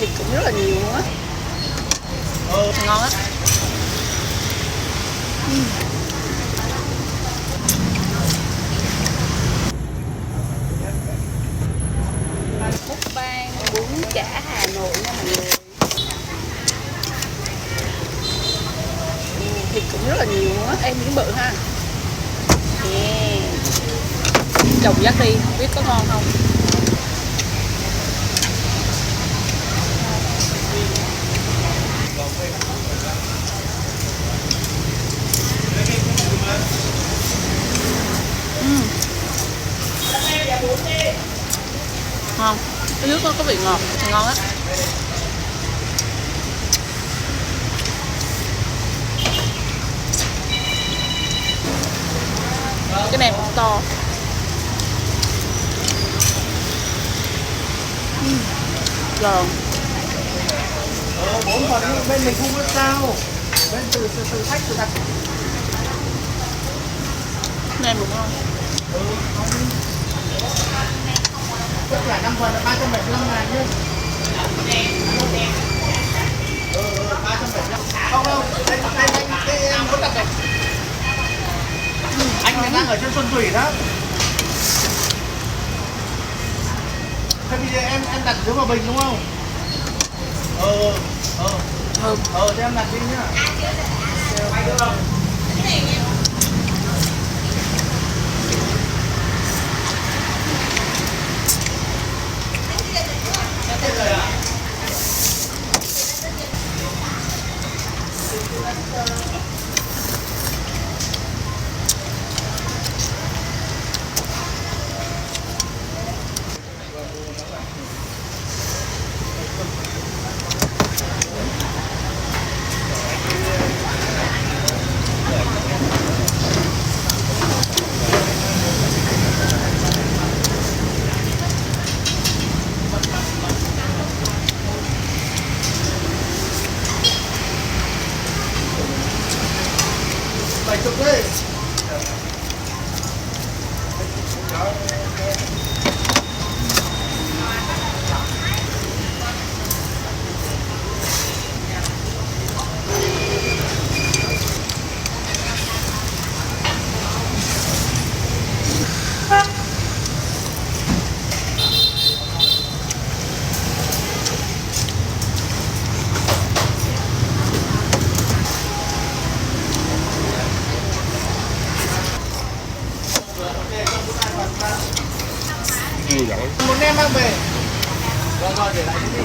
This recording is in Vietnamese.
thịt cũng rất là nhiều luôn á. Ngon á. Mukbang bún chả Hà Nội nha mọi người. Thịt cũng rất là nhiều luôn á. Em miếng bự ha. Yeah. Chồng dắt đi, không biết có ngon không. Ngon, cái nước nó có vị ngọt, ngon á. Cái này cũng to. Giòn. 4 phần bên mình không có sao. Bên từ khách từ đặt. Nem đúng không? Tất cả 5 phần là 375.000 nhé. 375. Không đâu, đây em có đặt này. Anh này đang ở trên Xuân Thủy đó. Thế bây giờ em đặt dưới Hòa Bình đúng không? Thế em đặt đi nhá. Quay được không? Chụp đi. Một em mang về. Rồi để lại đi.